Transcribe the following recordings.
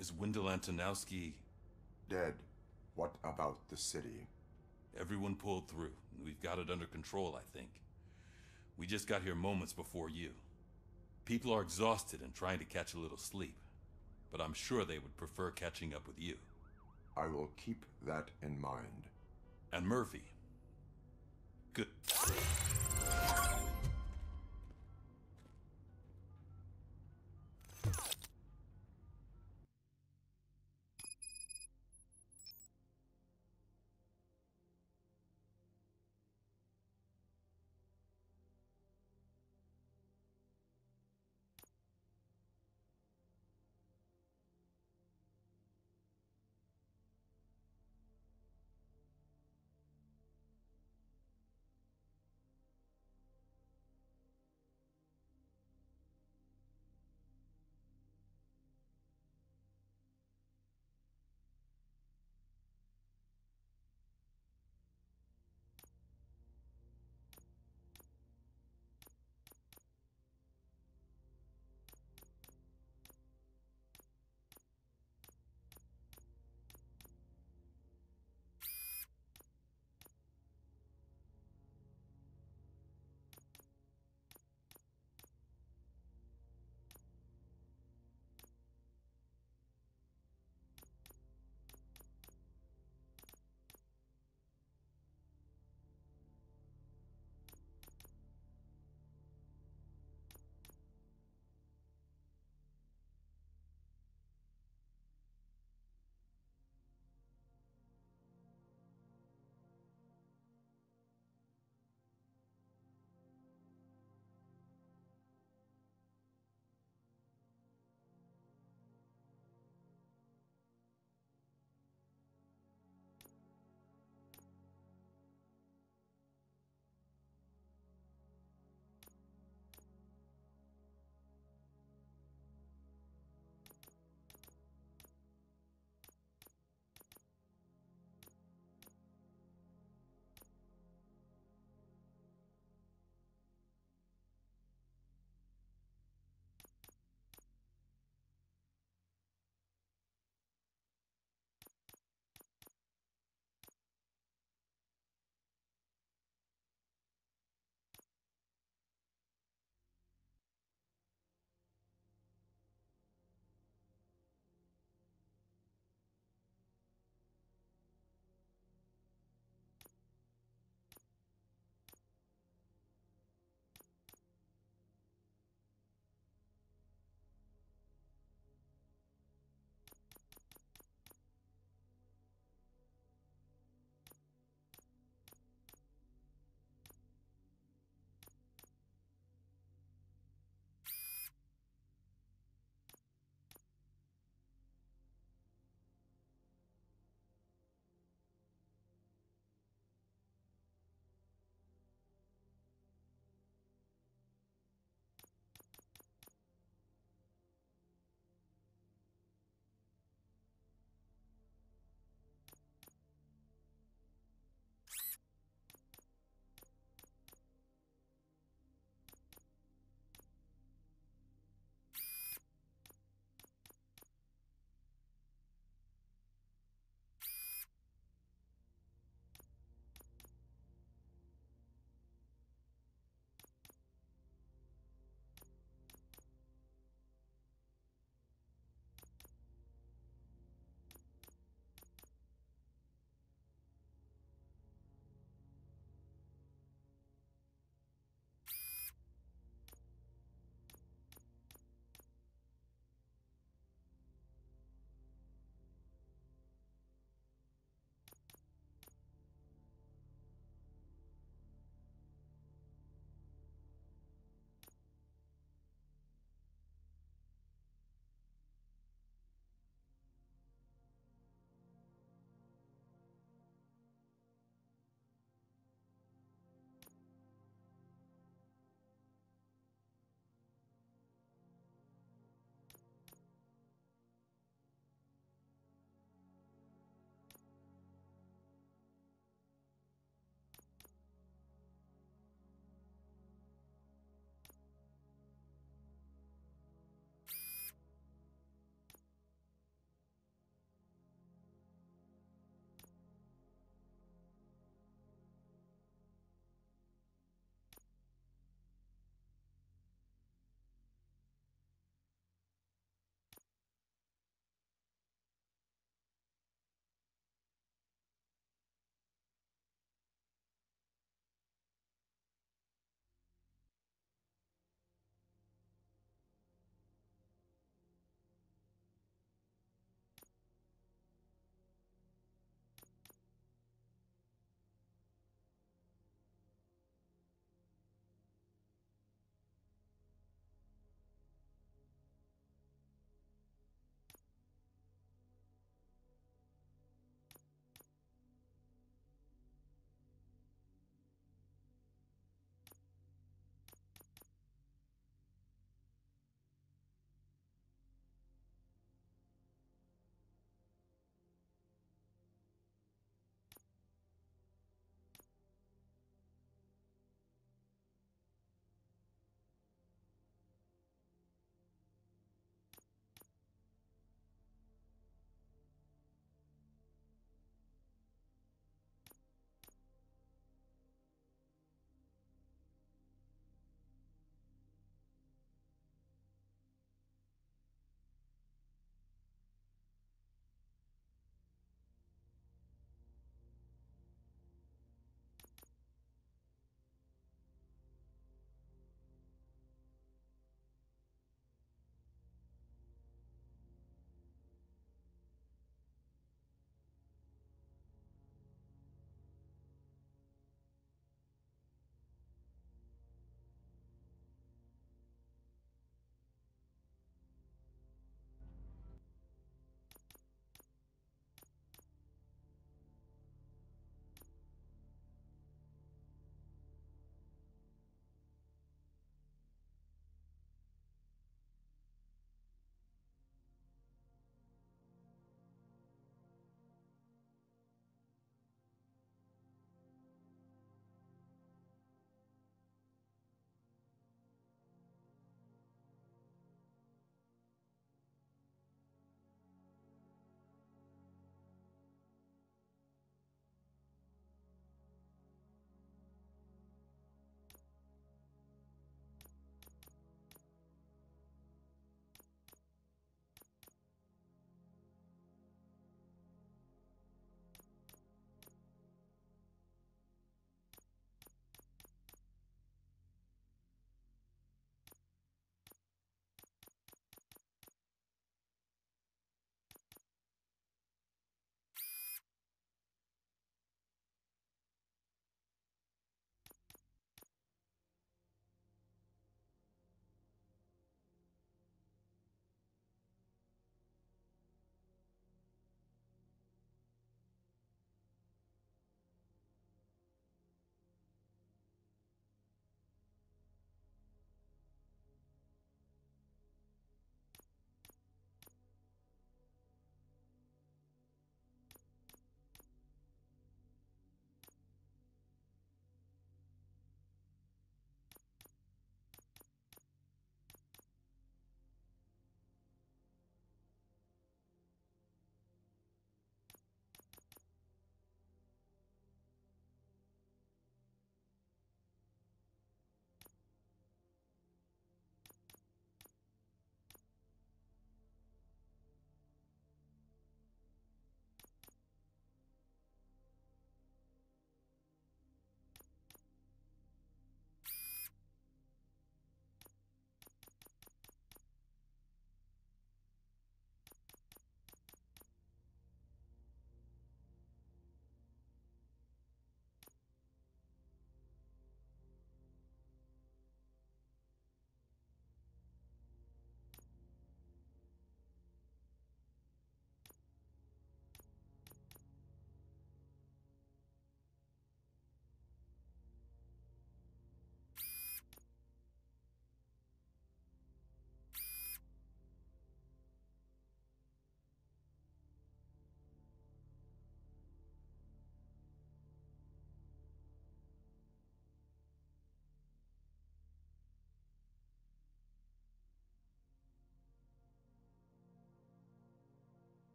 Is Wendell Antonowski... Dead. What about the city? Everyone pulled through. We've got it under control, I think. We just got here moments before you. People are exhausted and trying to catch a little sleep. But I'm sure they would prefer catching up with you. I will keep that in mind. And Murphy. Good.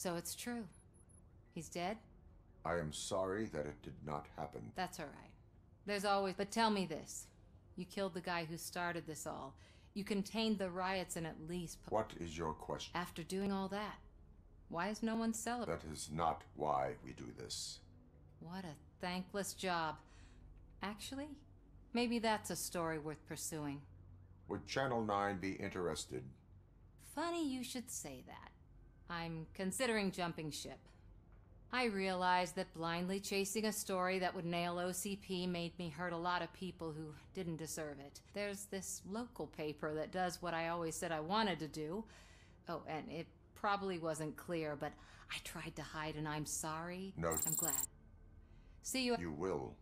So it's true. He's dead? I am sorry that it did not happen. That's all right. There's always... But tell me this. You killed the guy who started this all. You contained the riots and at least... What is your question? After doing all that, why is no one celebrating? That is not why we do this. What a thankless job. Actually, maybe that's a story worth pursuing. Would Channel 9 be interested? Funny you should say that. I'm considering jumping ship. I realized that blindly chasing a story that would nail OCP made me hurt a lot of people who didn't deserve it. There's this local paper that does what I always said I wanted to do. Oh, and it probably wasn't clear, but I tried to hide and I'm sorry. No. I'm glad. See you. You will.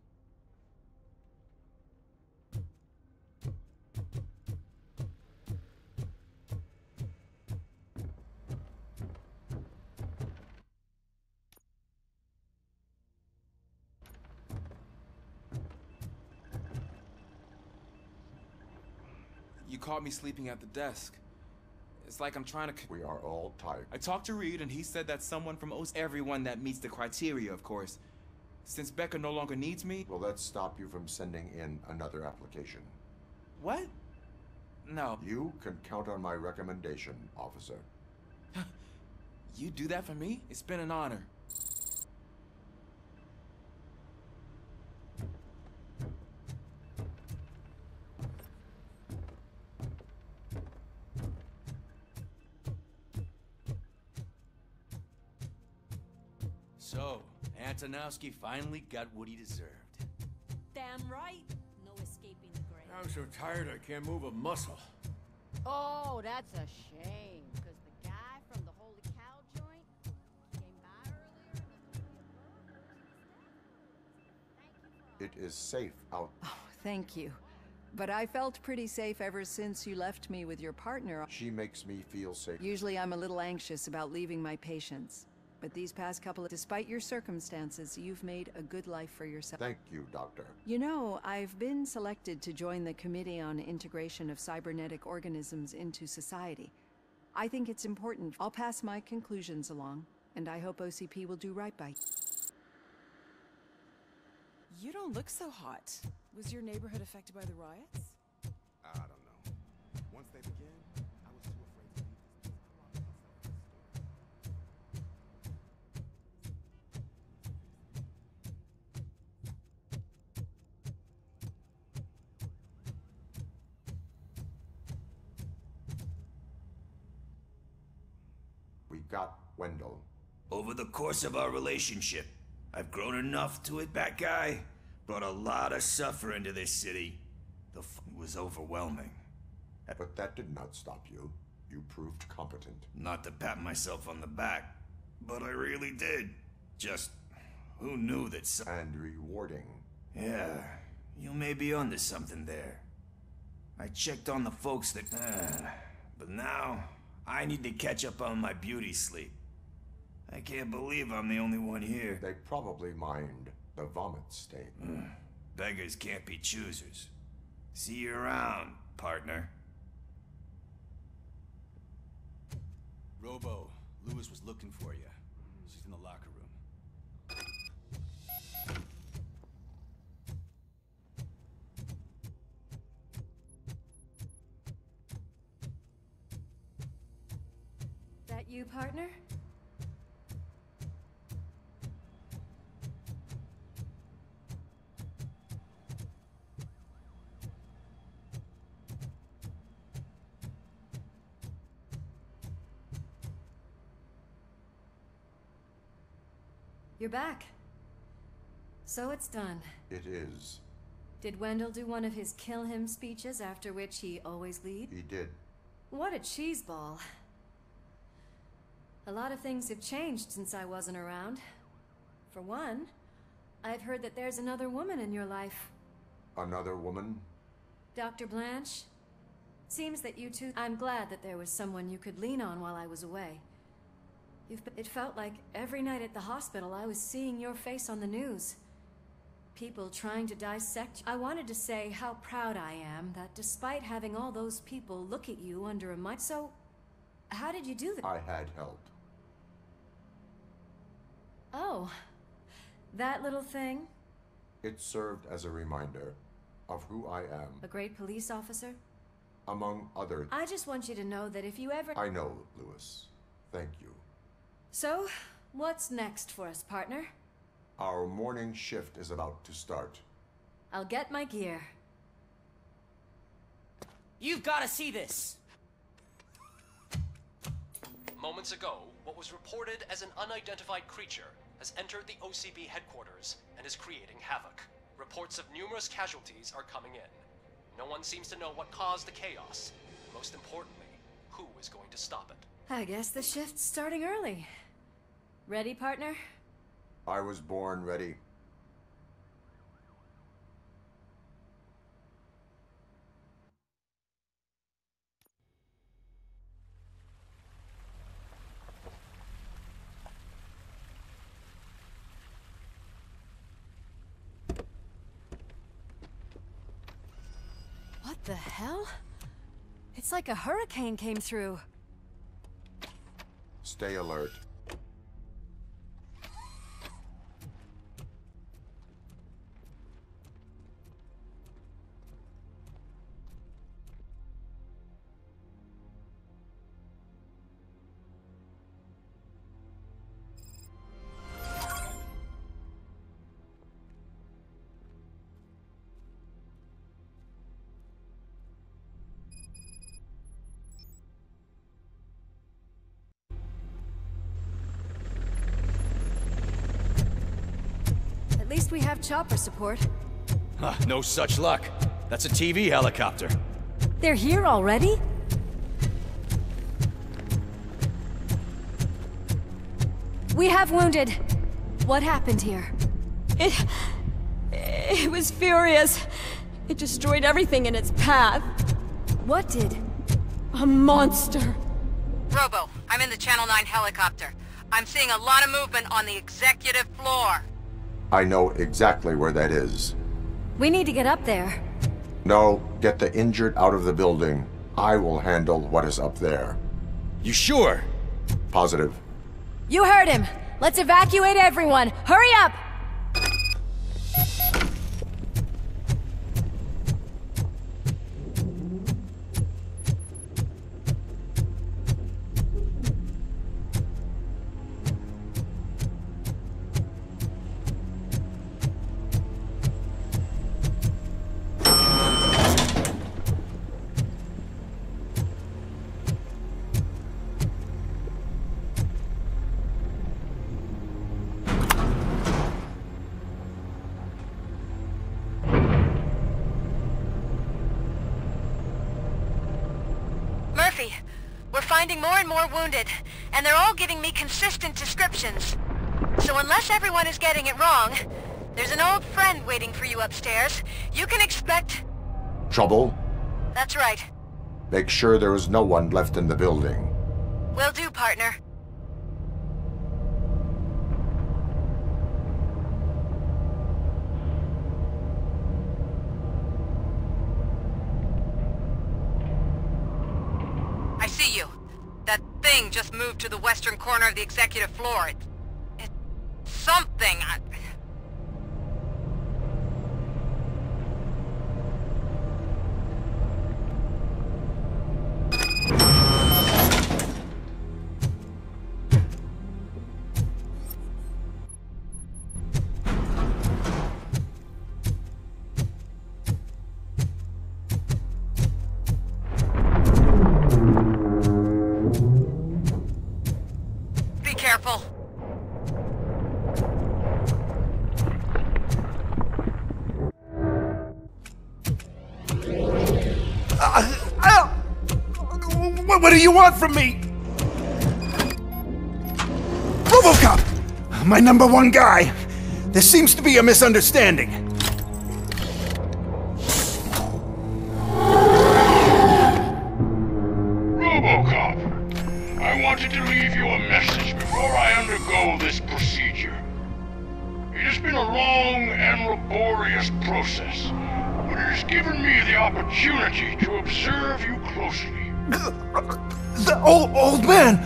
You caught me sleeping at the desk. It's like I'm trying to... We are all tired. I talked to Reed, and he said that someone from everyone that meets the criteria, of course. Since Becca no longer needs me... Will that stop you from sending in another application? What? No. You can count on my recommendation, officer. You do that for me? It's been an honor. So, Antonowski finally got what he deserved. Damn right. No escaping the grave. I'm so tired I can't move a muscle. Oh, that's a shame. Because the guy from the Holy Cow joint came by earlier. It is safe out. Oh, thank you. But I felt pretty safe ever since you left me with your partner. She makes me feel safe. Usually I'm a little anxious about leaving my patients. But these past couple of... Despite your circumstances, you've made a good life for yourself. Thank you, Doctor. You know, I've been selected to join the Committee on Integration of Cybernetic Organisms into Society. I think it's important. I'll pass my conclusions along, and I hope OCP will do right by you. You don't look so hot. Was your neighborhood affected by the riots? I don't know. Once they begin, I was too afraid to leave this place. We got Wendell. Over the course of our relationship, I've grown enough to it, that guy. Brought a lot of suffering to this city. The fun was overwhelming. But that did not stop you. You proved competent. Not to pat myself on the back, but I really did. Just, who knew that And rewarding. Yeah, you may be onto something there. I checked on the folks that... but now, I need to catch up on my beauty sleep. I can't believe I'm the only one here. They probably mind the vomit stain. Beggars can't be choosers. See you around, partner. Robo, Lewis was looking for you. She's in the locker room. That you, partner? You're back. So it's done. It is. Did Wendell do one of his kill him speeches after which he always leaves? He did. What a cheeseball. A lot of things have changed since I wasn't around. For one, I've heard that there's another woman in your life. Another woman? Dr. Blanche? Seems that you two... I'm glad that there was someone you could lean on while I was away. It felt like every night at the hospital I was seeing your face on the news. People trying to dissect... I wanted to say how proud I am that despite having all those people look at you under a mic... So, how did you do that? I had help. Oh, that little thing? It served as a reminder of who I am. A great police officer? Among other... I just want you to know that if you ever... I know, Lewis. Thank you. So, what's next for us, partner? Our morning shift is about to start. I'll get my gear. You've got to see this! Moments ago, what was reported as an unidentified creature has entered the OCB headquarters and is creating havoc. Reports of numerous casualties are coming in. No one seems to know what caused the chaos. Most importantly, who is going to stop it? I guess the shift's starting early. Ready, partner? I was born ready. What the hell? It's like a hurricane came through. Stay alert. At least we have chopper support. No such luck. That's a TV helicopter. They're here already? We have wounded. What happened here? It was furious. It destroyed everything in its path. What did? A monster. Robo, I'm in the Channel 9 helicopter. I'm seeing a lot of movement on the executive floor. I know exactly where that is. We need to get up there. No, get the injured out of the building. I will handle what is up there. You sure? Positive. You heard him! Let's evacuate everyone! Hurry up! We're finding more and more wounded, and they're all giving me consistent descriptions. So unless everyone is getting it wrong, there's an old friend waiting for you upstairs. You can expect... Trouble? That's right. Make sure there is no one left in the building. Will do, partner. I see you. That thing just moved to the western corner of the executive floor. It's something. Careful. What do you want from me? RoboCop! My #1 guy. There seems to be a misunderstanding. RoboCop, I wanted to leave you a message before I undergo this procedure. It has been a long and laborious process, but it has given me the opportunity to observe you closely. The old man!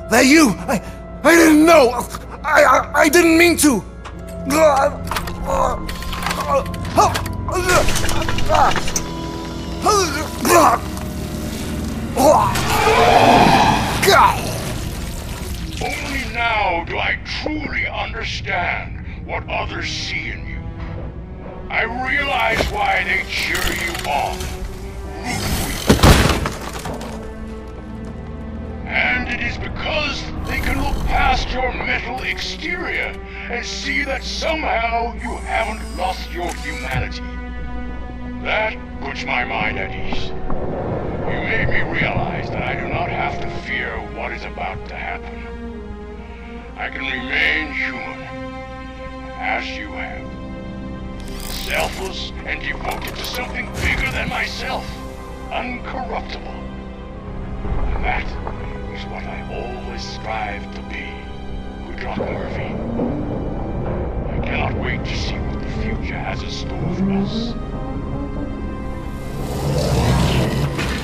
That you? I didn't know! I didn't mean to! Only now do I truly understand what others see in you. I realize why they cheer you on, root for you. And it is because they can look past your metal exterior and see that somehow you haven't lost your humanity. That puts my mind at ease. You made me realize that I do not have to fear what is about to happen. I can remain human, as you have. Selfless and devoted to something bigger than myself. Uncorruptible. And that is what I always strive to be, Woodrock Murphy. I cannot wait to see what the future has in store for us.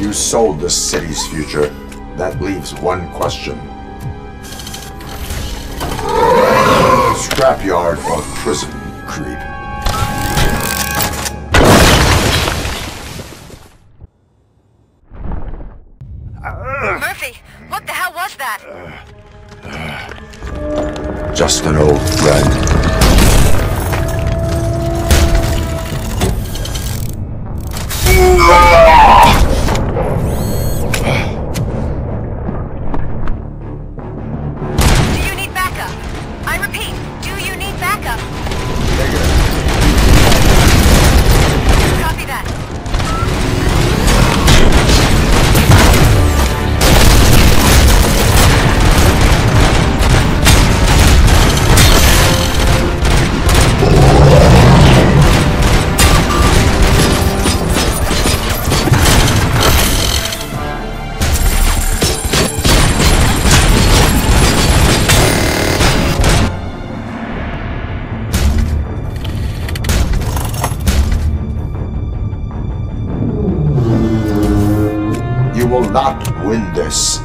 You sold the city's future. That leaves one question. Scrapyard or prison, creep? Murphy, what the hell was that? Just an old friend. Do you need backup? I repeat, do you need backup? Copy that. You will not win this.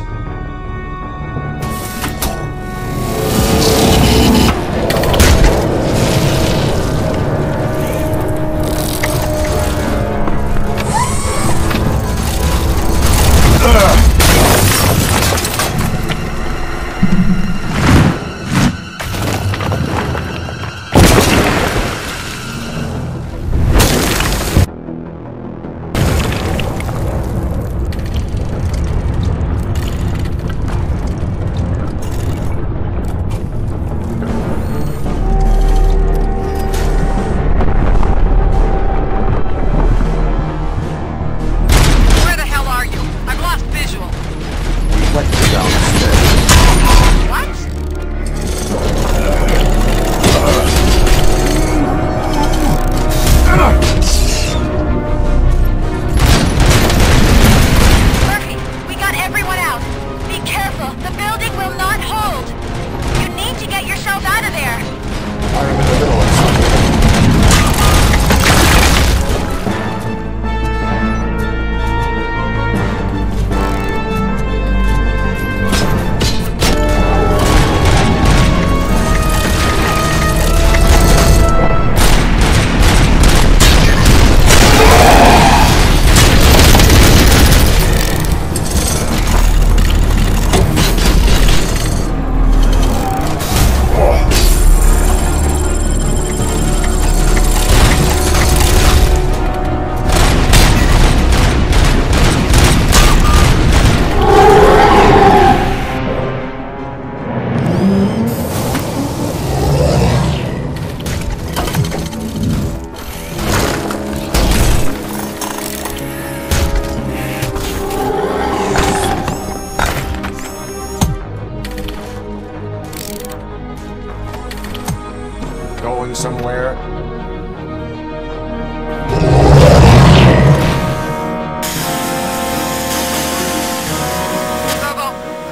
Going somewhere?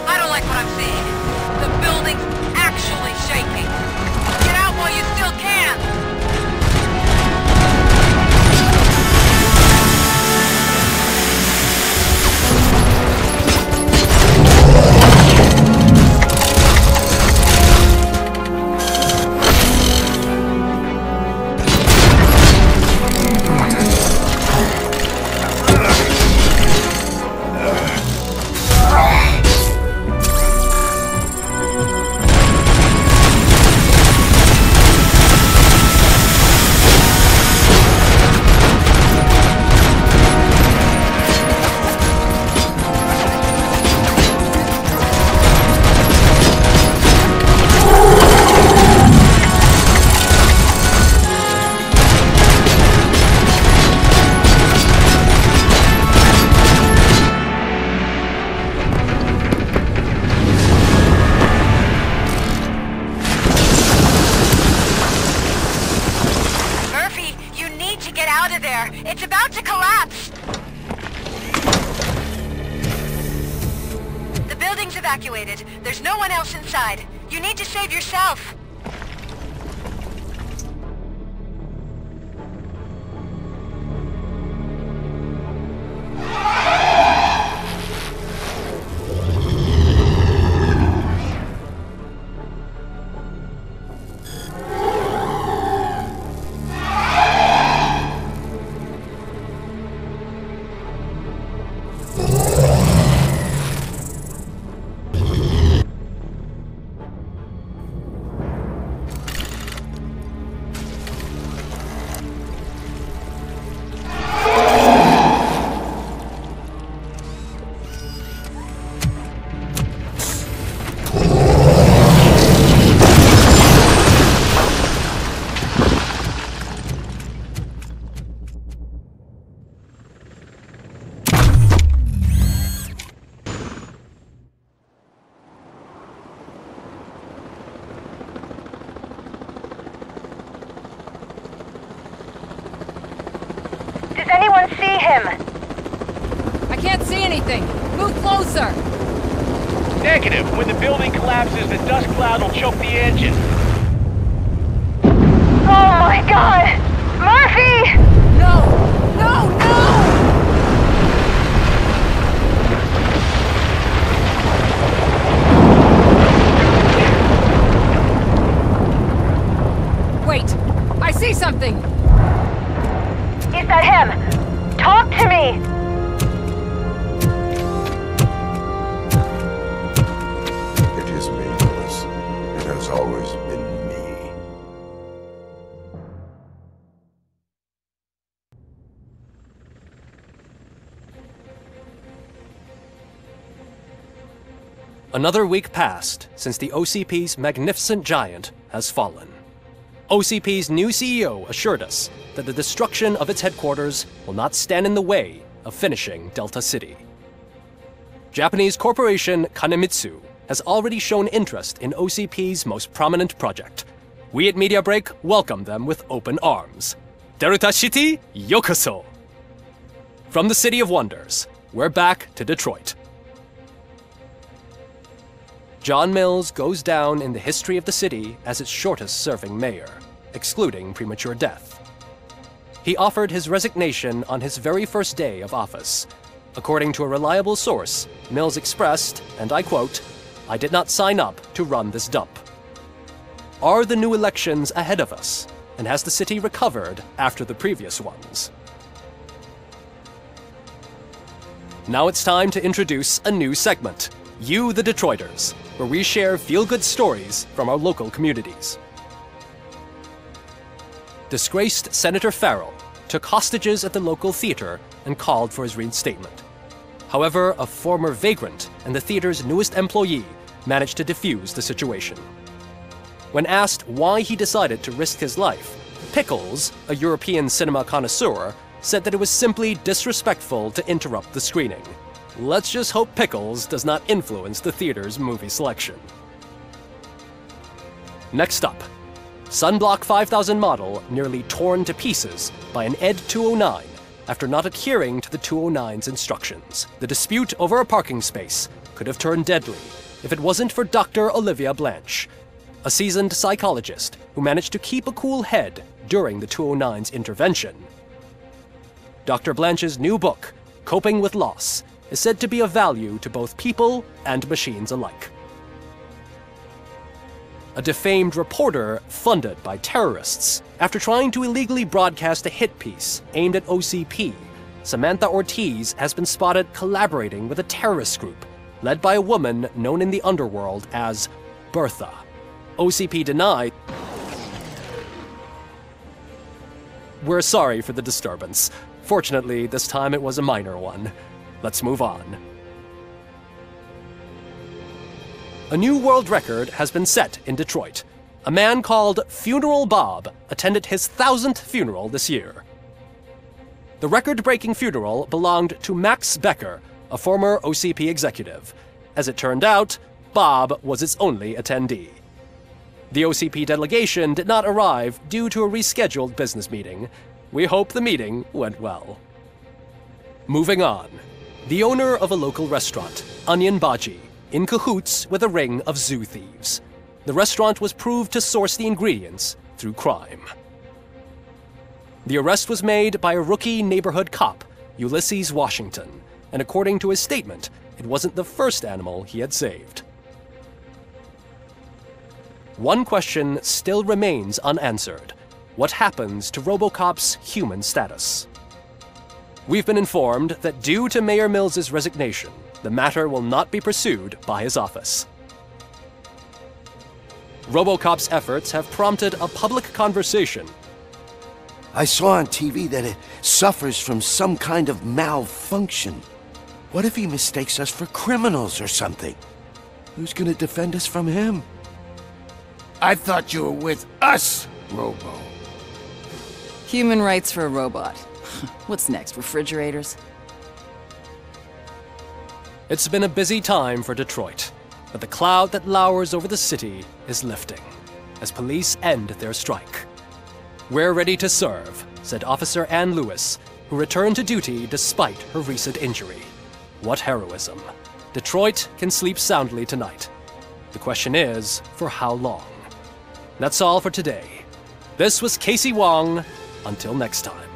I don't like what I'm seeing. The building's actually shaking. Get out while you still can! out of there. It's about to collapse. The building's evacuated. There's no one else inside. You need to save yourself. Anyone see him? I can't see anything. Move closer. Negative. When the building collapses, the dust cloud will choke the engine. Oh my god! Murphy! No! No! No! Wait! I see something! Is that him? Talk to me! It is me, Lewis. It has always been me. Another week passed since the OCP's magnificent giant has fallen. OCP's new CEO assured us that the destruction of its headquarters will not stand in the way of finishing Delta City. Japanese corporation Kanemitsu has already shown interest in OCP's most prominent project. We at Media Break welcome them with open arms. Delta City, yokoso! From the City of Wonders, we're back to Detroit. John Mills goes down in the history of the city as its shortest-serving mayor, excluding premature death. He offered his resignation on his very first day of office. According to a reliable source, Mills expressed, and I quote, "I did not sign up to run this dump." Are the new elections ahead of us, and has the city recovered after the previous ones? Now it's time to introduce a new segment, You the Detroiters, where we share feel-good stories from our local communities. Disgraced Senator Farrell took hostages at the local theater and called for his reinstatement. However, a former vagrant and the theater's newest employee managed to defuse the situation. When asked why he decided to risk his life, Pickles, a European cinema connoisseur, said that it was simply disrespectful to interrupt the screening. Let's just hope Pickles does not influence the theater's movie selection. Next up, Sunblock 5000 model nearly torn to pieces by an ED 209 after not adhering to the 209's instructions. The dispute over a parking space could have turned deadly if it wasn't for Dr. Olivia Blanche, a seasoned psychologist who managed to keep a cool head during the 209's intervention. Dr. Blanche's new book, Coping with Loss, is said to be of value to both people and machines alike. A defamed reporter funded by terrorists after trying to illegally broadcast a hit piece aimed at OCP, Samantha Ortiz has been spotted collaborating with a terrorist group led by a woman known in the underworld as Bertha. OCP denied. We're sorry for the disturbance. Fortunately, this time it was a minor one. Let's move on. A new world record has been set in Detroit. A man called Funeral Bob attended his 1000th funeral this year. The record-breaking funeral belonged to Max Becker, a former OCP executive. As it turned out, Bob was its only attendee. The OCP delegation did not arrive due to a rescheduled business meeting. We hope the meeting went well. Moving on. The owner of a local restaurant, Onion Baji, in cahoots with a ring of zoo thieves. The restaurant was proved to source the ingredients through crime. The arrest was made by a rookie neighborhood cop, Ulysses Washington, and according to his statement, it wasn't the first animal he had saved. One question still remains unanswered. What happens to RoboCop's human status? We've been informed that due to Mayor Mills's resignation, the matter will not be pursued by his office. RoboCop's efforts have prompted a public conversation. I saw on TV that it suffers from some kind of malfunction. What if he mistakes us for criminals or something? Who's gonna defend us from him? I thought you were with us, Robo. Human rights for a robot. What's next, refrigerators? It's been a busy time for Detroit, but the cloud that lowers over the city is lifting as police end their strike. "We're ready to serve," said Officer Ann Lewis, who returned to duty despite her recent injury. What heroism. Detroit can sleep soundly tonight. The question is, for how long? That's all for today. This was Casey Wong. Until next time.